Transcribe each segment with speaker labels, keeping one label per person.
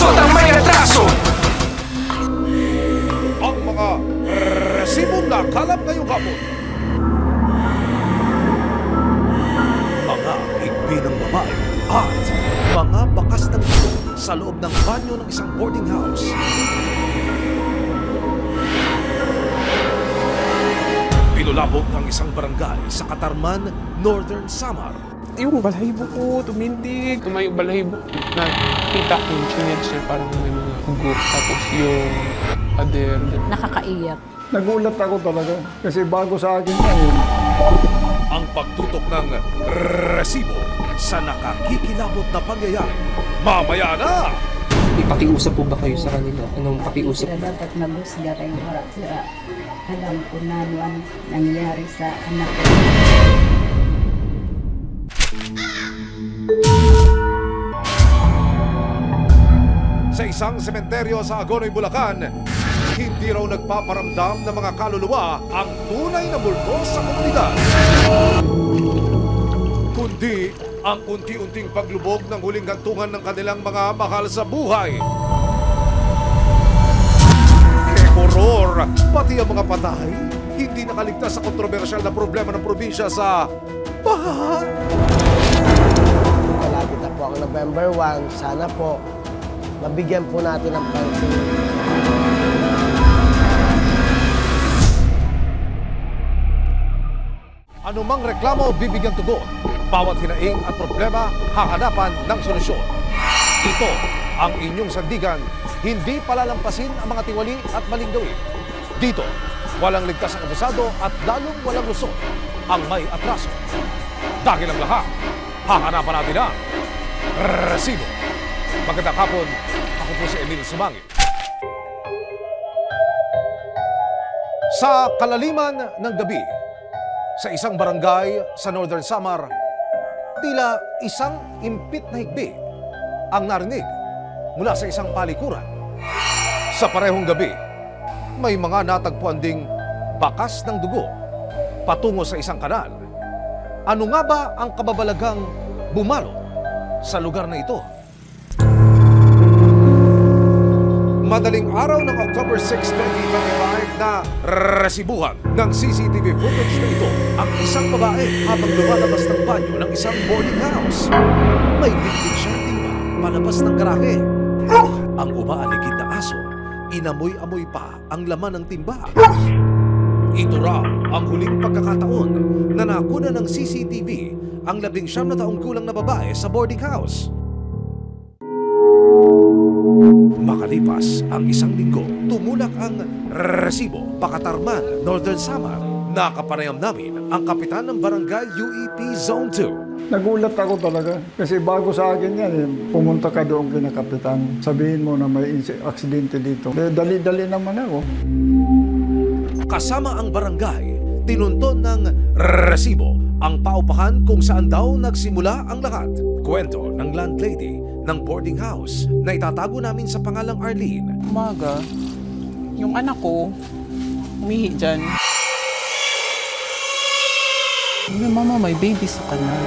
Speaker 1: Lusot ang may atraso.
Speaker 2: Ang mga resibong nakalap ngayong hapon. Mga higbi ng babae at mga bakas ng dugo sa loob ng banyo ng isang boarding house. Pinulabog ang isang barangay sa Katarman, Northern Samar.
Speaker 3: Yung balahibo ko, tumindig. Tumayo balahibo. Nakita ko yung chinets niya, parang may mga hugot. Tapos yung pader.
Speaker 4: Nakakaiyak.
Speaker 5: Nagulat ako talaga kasi bago sa akin yan.
Speaker 2: Ang pagtutok ng resibo sa nakakikilabot na pangyayari. Mamaya na!
Speaker 6: Ipakiusap po ba kayo sa kanila? Anong pakiusap?
Speaker 7: Sila dapat mag-usga kayo para sila alam ko na ano ang nangyari sa anak ko.
Speaker 2: Sa isang sementeryo sa Agonoy, Bulacan, hindi raw nagpaparamdam ng mga kaluluwa ang tunay na multo sa komunidad. Kundi ang unti-unting paglubog ng huling gantungan ng kanilang mga mahal sa buhay. Horror, pati ang mga patay, hindi nakaligtas sa kontrobersyal na problema ng probinsya sa baha.
Speaker 8: Malapit na po ang November 1. Sana po mabigyan po natin ng pansin.
Speaker 2: Anumang reklamo bibigyan tugon. Bawat hinaing at problema hahanapan ng solusyon. Ito ang inyong sandigan. Hindi palalampasin ang mga tiwali at maling gawin. Dito, walang ligtas ang abusado at lalong walang lusot ang may atraso. Dahil ang lahat, hahanapan natin ang resibo. Magandang hapon, ako po si Emil Sumangit. Sa kalaliman ng gabi, sa isang barangay sa Northern Samar, tila isang impit na higbi ang narinig mula sa isang palikuran. Sa parehong gabi, may mga natagpuan ding bakas ng dugo patungo sa isang kanal. Ano nga ba ang kababalagang bumalo sa lugar na ito? Madaling araw ng October 6, 2025 na resibuhan ng CCTV footage na ito ang isang babae habang lumalabas ng banyo ng isang boarding house. May bitbit siyang timba palabas ng garahe. Ang umaaligid na aso, inamoy-amoy pa ang laman ng timba. Ito raw ang huling pagkakataon na nakuna ng CCTV ang 19 na taong gulang na babae sa boarding house. Makalipas ang isang linggo, tumulak ang resibo Pakatarman, Northern Samar. Nakapanayam namin ang kapitan ng barangay UEP Zone 2.
Speaker 5: Nagulat ako talaga kasi bago sa akin yan. Pumunta ka doon kina kapitan. Sabihin mo na may aksidente dito. Dali-dali naman ako.
Speaker 2: Kasama ang barangay, tinunton ng resibo ang paupahan kung saan daw nagsimula ang lahat. Kwento ng landlady ng boarding house na itatago namin sa pangalang Arlene.
Speaker 3: Umaga, yung anak ko, umihi dyan. Mama, may baby sa kanal.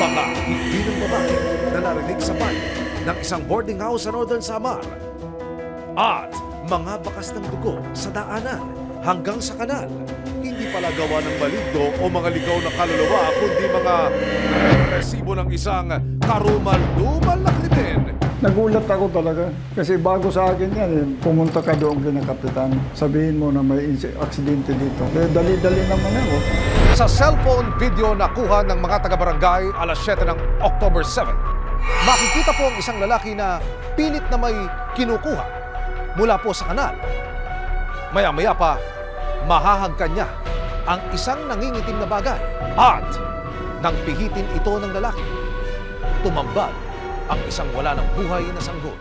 Speaker 2: Mga hindi ng babae na narinig sa banyo ng isang boarding house sa Northern Samar. At mga bakas ng dugo sa daanan hanggang sa kanal. Hindi pala gawa ng maligno o mga ligaw na kaluluwa, kundi mga resibo ng isang karumal-dumal na krimen.
Speaker 5: Nagulat ako talaga kasi bago sa akin yan. Pumunta ka doon kina kapitan. Sabihin mo na may aksidente dito. Dali-dali naman ako.
Speaker 2: Sa cellphone video na kuha ng mga taga-barangay alas 7 ng October 7, makikita po ang isang lalaki na pilit na may kinukuha mula po sa kanal. Maya-maya pa, mahahagkan niya ang isang nangingitim na bagay at nang pihitin ito ng lalaki, tumambad ang isang wala ng buhay na sanggol.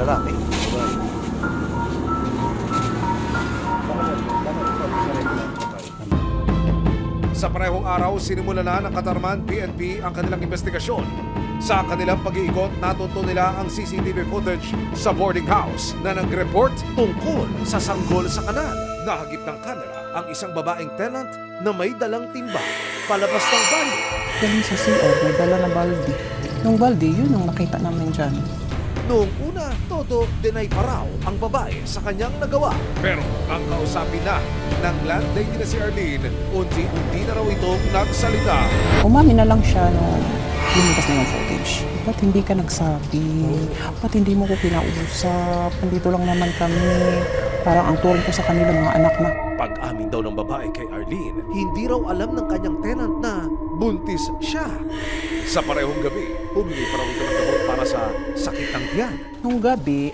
Speaker 2: Lalaki. Sa parehong araw, sinimula na ng Katarman PNP ang kanilang investigasyon. Sa kanilang pag-iikot, natuto nila ang CCTV footage sa boarding house na nag-report tungkol sa sanggol sa kanal. Nahagip ng kamera ang isang babaeng tenant na may dalang timba palabas ng banyo.
Speaker 1: Galing sa CR, may dala na balde. Yung balde, yun ang nakita namin dyan.
Speaker 2: Noong una, todo deny pa raw ang babae sa kanyang nagawa. Pero ang kausapin na ng landlady na si Arlene, unti-unti na raw itong nagsalita.
Speaker 1: Umami na lang siya nung lumitas na yung footage. Ba't hindi ka nagsabi? Ba't hindi mo ko kinausap? Nandito lang naman kami. Parang ang turing ko sa kanila mga anak na.
Speaker 2: Pag-amin daw ng babae kay Arlene, hindi raw alam ng kanyang tenant na buntis siya. Sa parehong gabi, humingi pa raw ito ng gamot para sa sakit ng tiyan.
Speaker 1: Nung gabi,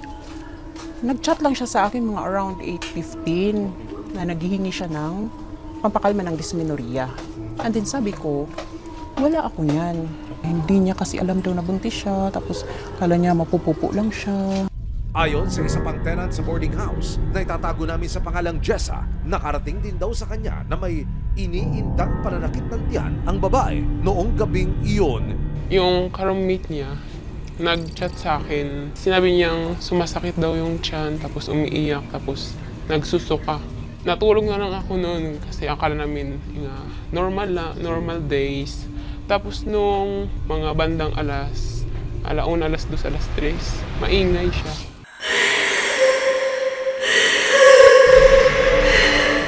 Speaker 1: nag-chat lang siya sa akin mga around 8:15 na naghihingi siya ng pampakalma ng dysmenorrhea. And then sabi ko, wala ako niyan. Hindi niya kasi alam daw na buntis siya, tapos kala niya mapupupo lang siya.
Speaker 2: Ayon sa isa pang tenant sa boarding house na itatago namin sa pangalang Jessa, nakarating din daw sa kanya na may iniindang pananakit ng tiyan ang babae noong gabing iyon.
Speaker 3: Yung ka-roommate niya, nag-chat sa akin. Sinabi niyang sumasakit daw yung tiyan, tapos umiiyak, tapos nagsusuka. Natulog na lang ako noon kasi akala namin normal days. Tapos nung mga bandang alauna, alas 2, alas 3, maingay siya.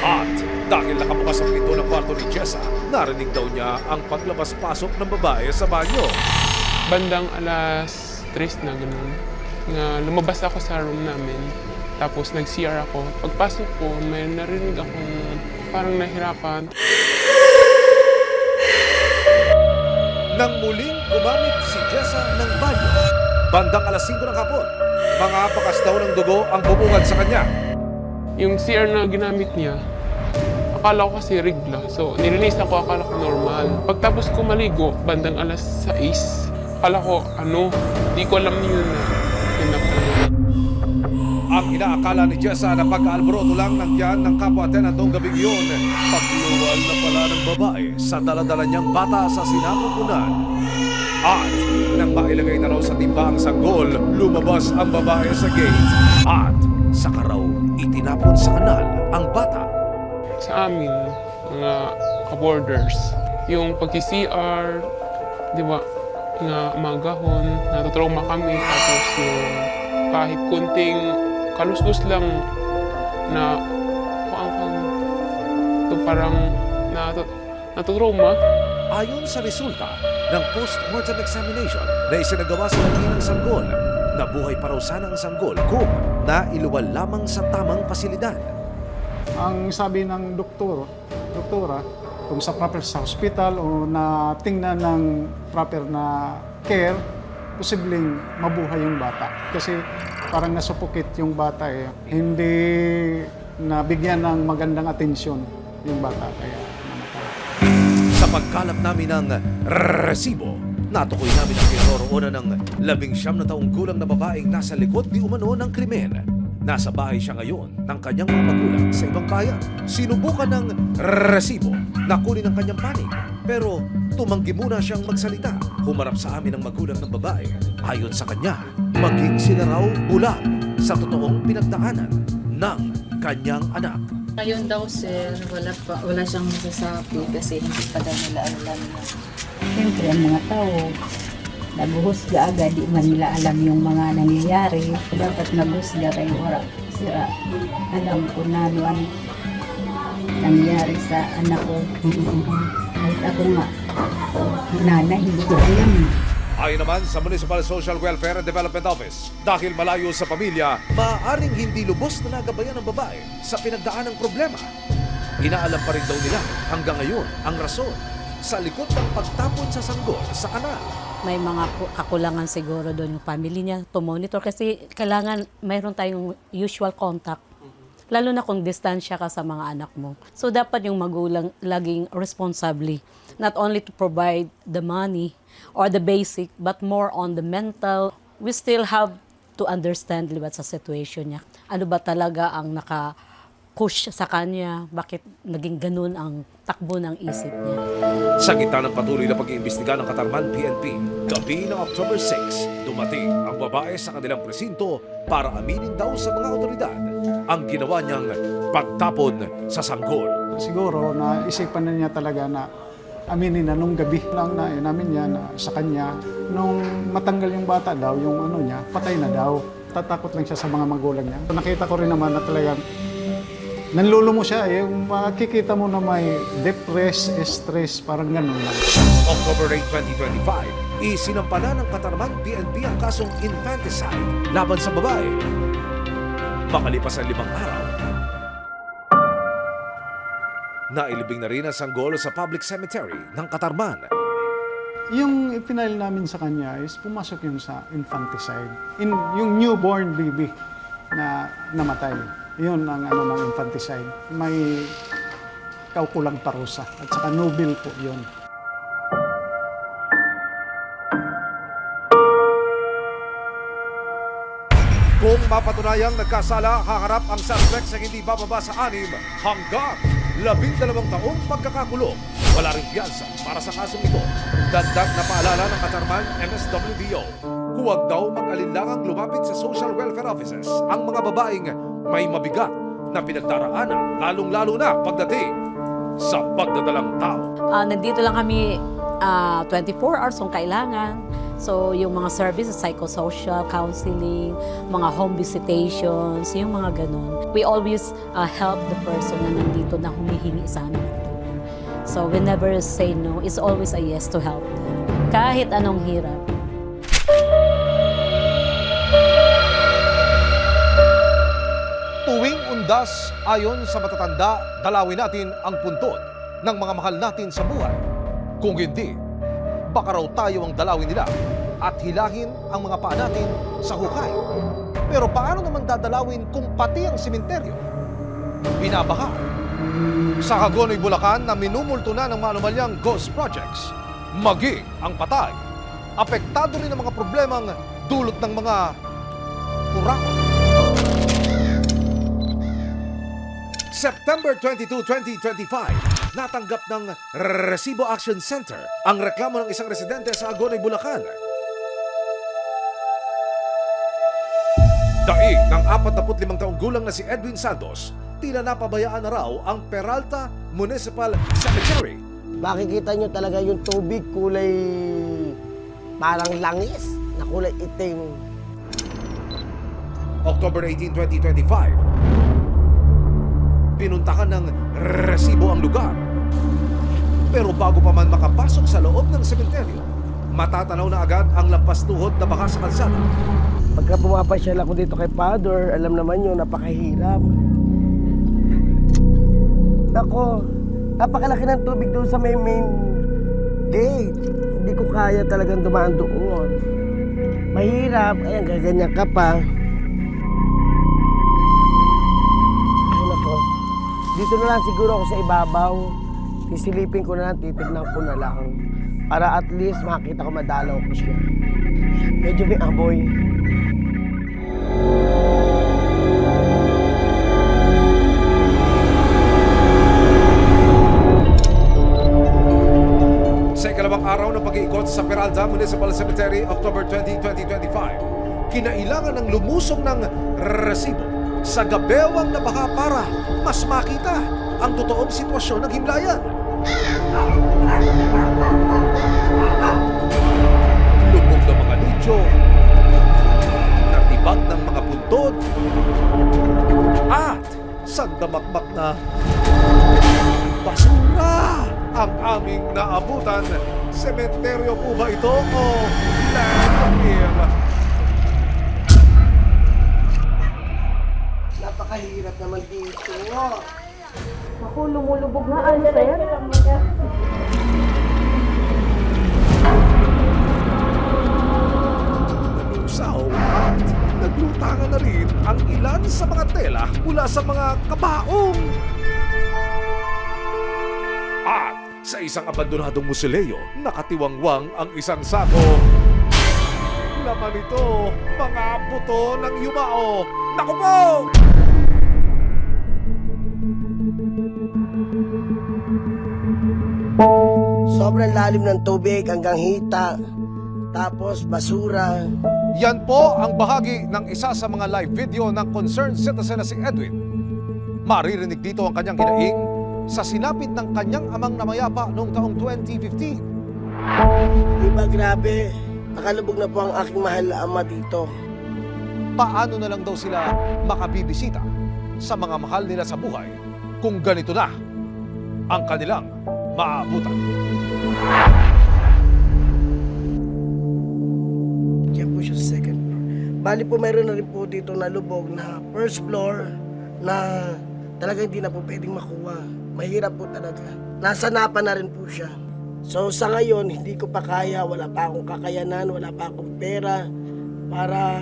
Speaker 2: At dahil nakabukas ang pinto ng kwarto ni Jessa, narinig daw niya ang paglabas-pasok ng babae sa banyo.
Speaker 3: Bandang alas 3 na gano'n, lumabas ako sa room namin. Tapos nag-CR ako. Pagpasok ko, may narinig akong parang nahirapan.
Speaker 2: Nang muling gumamit si Jessa ng banyo, bandang alas 5 ng hapon, mga bakas daw ng dugo ang bumungad sa kanya.
Speaker 3: Yung CR na ginamit niya, akala ko kasi rigla. So, nilinis ako, akala ko normal. Pagtapos ko maligo, bandang alas 6, akala ko, di ko alam yun na pinapanood.
Speaker 2: Ang inaakala ni Jessa na pagkaalboroto lang ng tiyan ng kapwa-tenant noong gabing iyon, pagluwal na pala ng babae sa daladala niyang bata sa sinapupunan. At nang mailagay na raw sa timba ang sanggol, lumabas ang babae sa gate at saka raw itinapon sa kanal ang bata.
Speaker 3: Sa amin, mga ka-borders, yung pag-CR, di ba, nga magahon, natutrauma kami, tapos yung kahit kunting kaluskus lang na parang natutrauma.
Speaker 2: Ayon sa resulta ng post-mortem examination na isinagawa sa labi ng sanggol, nabuhay pa raw sana ang sanggol kung nailuwal lamang sa tamang pasilidad.
Speaker 5: Ang sabi ng doktora, kung sa proper sa hospital o na tingnan ng proper na care, posibleng mabuhay yung bata. Kasi parang nasuffocate yung bata eh. Hindi nabigyan ng magandang atensyon yung bata. Kaya namatay.
Speaker 2: Sa pagkalap namin ng resibo, natukoy namin ang kinaroroonan ng 19 na taong gulang na babaeng nasa likod di umano ng krimen. Nasa bahay siya ngayon ng kanyang mga magulang sa ibang bayan. Sinubukan ng resibo na kunin ang kanyang panig. Pero tumanggi muna siyang magsalita. Humarap sa amin ang magulang ng babae. Ayon sa kanya, maging sila raw bulag sa totoong pinagdaanan ng kanyang anak.
Speaker 4: Ngayon daw sir, wala siyang masasabi kasi hindi pa daw nila alam na.
Speaker 7: Siyempre, ang mga tao, naguhusga agad, di man nila alam yung mga nangyayari. Dapat naghusga kayo, wala sila. Alam ko na ano nangyayari sa anak ko. Kahit ako nga, nanay, hindi ko alam.
Speaker 2: Ayon naman sa Municipal Social Welfare and Development Office, dahil malayo sa pamilya, maaaring hindi lubos na nagabayan ng babae sa pinagdaan ng problema. Inaalam pa rin daw nila hanggang ngayon ang rason sa likod ng pagtapon sa sanggol sa kanal.
Speaker 9: May mga kakulangan siguro doon yung family niya to monitor kasi kailangan mayroon tayong usual contact. Lalo na kung distansya ka sa mga anak mo. So dapat yung magulang laging responsibly. Not only to provide the money or the basic, but more on the mental. We still have to understand libat sa situation niya. Ano ba talaga ang push sa kanya, bakit naging ganun ang takbo ng isip niya.
Speaker 2: Sa gitna ng patuloy na pag-iimbestiga ng Katarman PNP, gabi ng October 6, dumating ang babae sa kanilang presinto para aminin daw sa mga otoridad ang ginawa niyang pagtapon sa sanggol.
Speaker 5: Siguro naisipan na niya talaga na aminin na nung gabi lang na namin niya na sa kanya. Nung matanggal yung bata daw, yung ano niya, patay na daw. Tatakot lang siya sa mga magulang niya. Nakita ko rin naman na talagang nanlulumo siya. Yung makikita mo na may depressed, stress, parang ganun lang.
Speaker 2: October 8, 2025, isinampana ng Katarman PNP ang kasong infanticide laban sa babae. Makalipas ang 5 araw, nailibing na rin ang sanggol sa public cemetery ng Katarman.
Speaker 5: Yung ipinail namin sa kanya is pumasok yung sa infanticide. Yung newborn baby na namatay. Yun ang ano ng infanticide. May kaukulang parusa at saka nubil po yun.
Speaker 2: Kung mapatunayang nagkasala, haharap ang suspect sa hindi bababa sa 6 hanggang 12 taong pagkakakulong. Wala rin piyansa para sa kasong ito. Dagdag na paalala ng Katarman MSWDO, huwag daw mag-alinlangang lumapit sa social welfare offices ang mga babaeng may mabigat na pinagdaraanan, lalong-lalo na pagdating sa pagdadalang tao.
Speaker 9: Nandito lang kami 24 hours kung kailangan. So, yung mga services, psychosocial, counseling, mga home visitations, yung mga ganun. We always help the person na nandito na humihingi sa amin ng tulong. So, we never say no. It's always a yes to help them. Kahit anong hirap.
Speaker 2: Tuwing undas, ayon sa matatanda, dalawin natin ang puntod ng mga mahal natin sa buhay. Kung hindi, baka raw tayo ang dalawin nila at hilahin ang mga paa natin sa hukay. Pero paano naman dadalawin kung pati ang sementeryo binabaha? Sa Hagonoy, Bulacan na minumulto na ng mga anomalyang ghost projects, maging ang patay. Apektado rin ang mga problemang dulot ng mga kurakot. September 22, 2025, natanggap ng Resibo Action Center ang reklamo ng isang residente sa Hagonoy, Bulacan. Daig ng 45 taong gulang na si Edwin Santos, tila napabayaan na raw ang Peralta Municipal Cemetery.
Speaker 8: Makikita nyo talaga yung tubig kulay parang langis na kulay itim.
Speaker 2: October 18, 2025, pinuntahan ng Resibo ang lugar. Pero bago pa man makapasok sa loob ng sementeryo, matatanaw na agad ang lampas tuhod na baka sa kalsada.
Speaker 8: Pagka pumapasyal ako dito kay Father, alam naman yun, napakahirap. Ako, napakalaki ng tubig doon sa main gate. Hindi ko kaya talagang dumaan doon. Mahirap, ayan, gaganyan ka pa. Ayun ako. Dito na lang siguro ako sa ibabaw. Sisilipin ko na lang, titignan ko na lang. Para at least makita ko madalaw ko siya. Medyo may amoy.
Speaker 2: Sa ikalawang araw ng pag-iikot sa Peralta Municipal Cemetery, October 20, 2025, kinailangan ng lumusong ng Resibo sa gabewang na baka para mas makita ang totoong sitwasyon ng himlayan. Lubog na mga nicho, natibag ng mga puntod, at sandamakmak na basura ang aming naabutan. Sementeryo po ba ito o landfill?
Speaker 8: Napakahirap naman dito.
Speaker 9: Ako, lumulubog na, Alfred.
Speaker 2: Nalusaw at naglutangan na rin ang ilan sa mga tela mula sa mga kabaong. At sa isang abandonadong musileo, nakatiwangwang ang isang sako. Laman ito, mga buto ng yumao. Naku po!
Speaker 8: Sobrang lalim ng tubig hanggang hita. Tapos basura.
Speaker 2: Yan po ang bahagi ng isa sa mga live video ng concerned citizen na si Edwin. Maririnig dito ang kanyang hinaing sa sinapit ng kanyang amang namayapa noong taong 2015.
Speaker 8: Diba grabe? Nakalubog na po ang aking mahal na ama dito.
Speaker 2: Paano na lang daw sila makabibisita sa mga mahal nila sa buhay kung ganito na ang kanilang maabutan.
Speaker 8: Kaya po siya sa second floor. Bali po mayroon na rin po dito na lubog na first floor na talaga hindi na po pwedeng makuha. Mahirap po talaga. Nasa napa na rin po siya. So sa ngayon, hindi ko pa kaya, wala pa akong kakayanan, wala pa akong pera para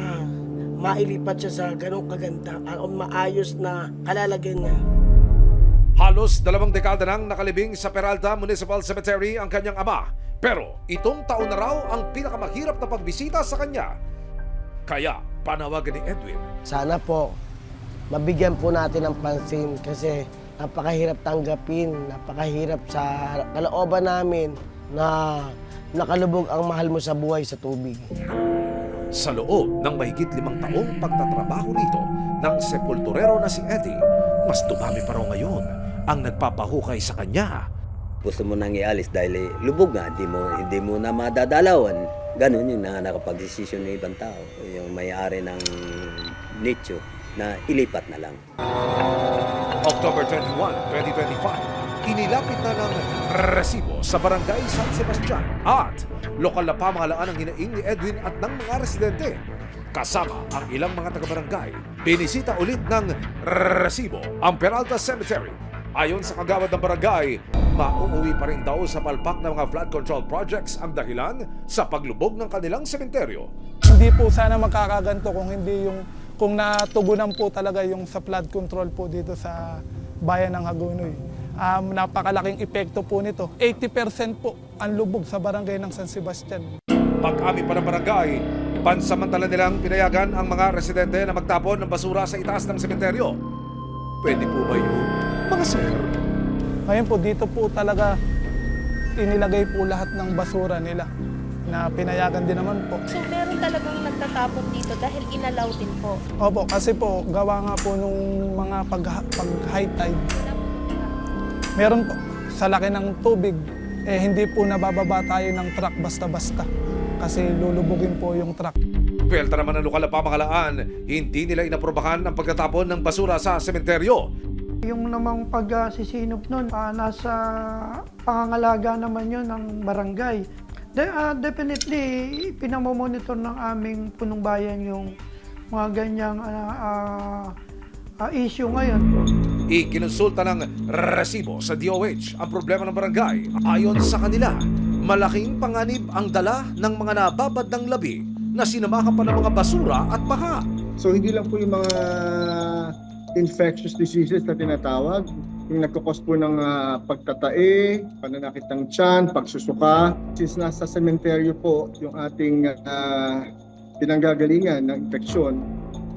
Speaker 8: mailipat siya sa ganong kaganda o maayos na kalalagyan niya.
Speaker 2: Halos 2 dekada nang nakalibing sa Peralta Municipal Cemetery ang kanyang ama. Pero itong taon na raw ang pinakamahirap na pagbisita sa kanya. Kaya panawagan ni Edwin.
Speaker 8: Sana po, mabigyan po natin ng pansin kasi napakahirap tanggapin, napakahirap sa kalooban namin na nakalubog ang mahal mo sa buhay sa tubig.
Speaker 2: Sa loob ng mahigit 5 taong pagtatrabaho rito ng sepulturero na si Eddie, mas dumami pa raw ngayon ang nagpapahukay sa kanya.
Speaker 10: Gusto mo nang ialis dahil lubog nga, hindi mo na madadalawan. Ganun yung nakapag-desisyon ng ibang tao, yung may-ari ng nicho na ilipat na lang.
Speaker 2: October 21, 2025, inilapit na ng resibo sa Barangay San Sebastian at lokal na pamahalaan ang hinaing ni Edwin at ng mga residente. Kasama ang ilang mga taga-barangay, binisita ulit ng resibo ang Peralta Cemetery. Ayon sa kagawad ng barangay, mauuwi pa rin daw sa palpak ng mga flood control projects ang dahilan sa paglubog ng kanilang sementeryo.
Speaker 11: Hindi po sana magkakaganto kung natugunan po talaga yung sa flood control po dito sa bayan ng Hagonoy. Napakalaking epekto po nito. 80% po ang lubog sa barangay ng San Sebastian.
Speaker 2: Pag-amin pa ng barangay, pansamantala nilang pinayagan ang mga residente na magtapon ng basura sa itaas ng sementeryo. Pwede po ba yun, mga sir?
Speaker 11: Ngayon po, dito po talaga inilagay po lahat ng basura nila na pinayagan din naman po.
Speaker 12: So meron talagang nagtatapon dito dahil inalaw din po?
Speaker 11: Opo, kasi po gawa nga po nung mga pag-high tide. Meron po, sa laki ng tubig, hindi po nabababa tayo ng truck basta-basta kasi lulubugin po yung truck.
Speaker 2: Pelta naman ng lokal na pamahalaan, hindi nila inaprobahan ang pagtatapon ng basura sa sementeryo.
Speaker 13: Yung namang pagsisinop nun, nasa pangangalaga naman yun ng barangay. Definitely, pinamomonitor ng aming punong bayan yung mga ganyang issue ngayon.
Speaker 2: Ikinonsulta ng resibo sa DOH ang problema ng barangay. Ayon sa kanila, malaking panganib ang dala ng mga nababad ng labi na sinamahan pa ng mga basura at baha.
Speaker 5: So hindi lang po yung mga infectious diseases na tinatawag, yung nagkakos po ng pagtatae, pananakit ng tiyan, pagsusuka. Since nasa sementeryo po yung ating pinanggagalingan ng infeksyon,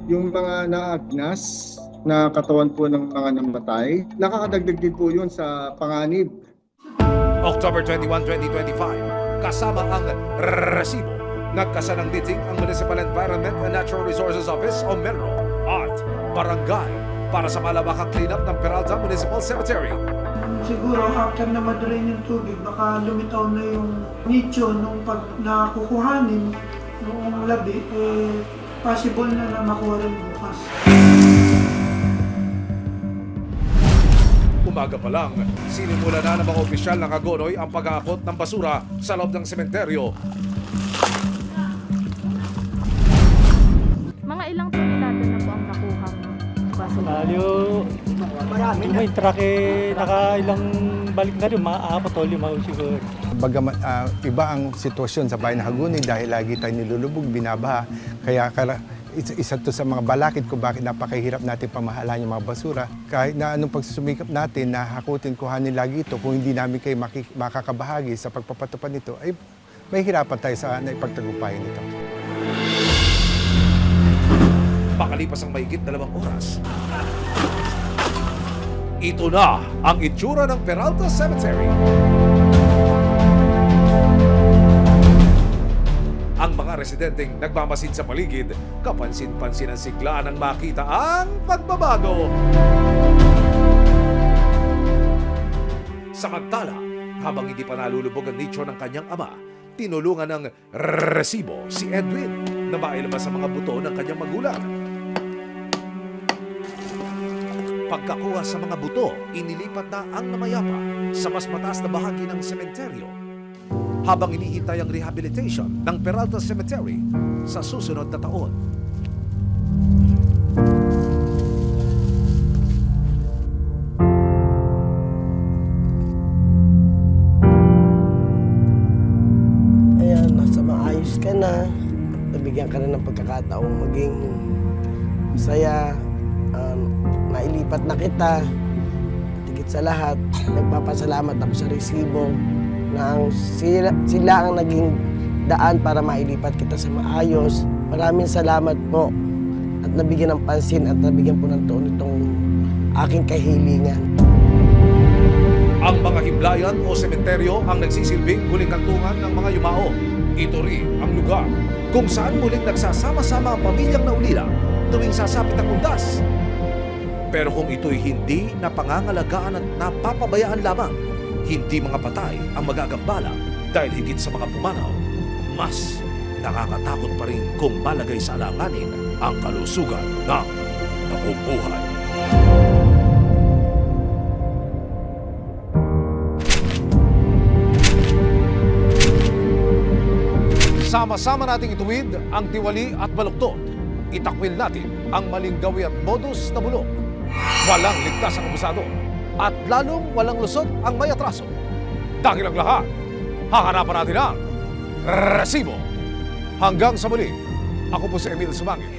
Speaker 5: yung mga naagnas na katawan po ng mga namatay, nakakadagdag din po yun sa panganib.
Speaker 2: October 21, 2025, kasama ang resibo, nagkasanang meeting ang Municipal Environment and Natural Resources Office o MENRO at barangay para sa malawakang cleanup ng Peralta Municipal Cemetery.
Speaker 13: Siguro after na madrain yung tubig, baka lumitaw na yung nicho nung pag nakukuhanin noong labi, possible na makuha rin bukas.
Speaker 2: Umaga pa lang, sinimula na ng mga opisyal ng Hagonoy ang pag-aakot ng basura sa loob ng sementeryo.
Speaker 12: Mga ilang tonelada na po ang nakuhang basura?
Speaker 11: May truck nakailang balik na rin, maapat o 5 siguro.
Speaker 5: Bagamat iba ang sitwasyon sa bayan ng Hagonoy dahil lagi tayo nilulubog, binabaha. Kaya isa to sa mga balakid ko bakit napakahirap natin pamahalaan yung mga basura. Kahit na anong pagsusumikap natin na hakutin, kuhanin lagi ito, kung hindi namin kayo makakabahagi sa pagpapatupad nito, ay may hirapan tayo sa ipagtagumpayan nito.
Speaker 2: Makalipas ang mahigit 2 oras, ito na ang itsura ng Peralta Cemetery. Ang mga residenteng nagmamasid sa paligid, kapansin-pansin ang sigla nang makita ang pagbabago. Samantala, habang hindi pa nalulubog ang nicho ng kanyang ama, tinulungan ng resibo si Edwin na mailabas sa mga buto ng kanyang magulang. Pagkakuha sa mga buto, inilipat na ang namayapa sa mas mataas na bahagi ng sementeryo habang inihintay ang rehabilitation ng Peralta Cemetery sa susunod na taon.
Speaker 8: Ayan, nasa maayos ka na. Nabigyan ka na ng pagkakataong maging masaya. Nailipat na kita. Tigit sa lahat, nagpapasalamat ako sa resibo na sila ang naging daan para mailipat kita sa maayos. Maraming salamat po at nabigyan ng pansin at nabigyan po ng tuon itong aking kahilingan.
Speaker 2: Ang mga himlayan o sementeryo ang nagsisilbing huling kantungan ng mga yumao. Ito rin ang lugar kung saan muling nagsasama-sama ang pamilyang naulila tuwing sasapit ang undas. Pero kung ito'y hindi napangangalagaan at napapabayaan lamang, hindi mga patay ang magagambala dahil higit sa mga pumanaw, mas nakakatakot pa rin kung malagay sa alanganin ang kalusugan ng nabubuhay. Sama-sama nating ituwid ang tiwali at baluktot. Itakwil natin ang maling gawi at modus na bulok. Walang ligtas ang abusado at lalong walang lusot ang may atraso. Dahil ang lahat, hahanapan natin ang resibo. Hanggang sa muli, ako po si Emil Sumangit.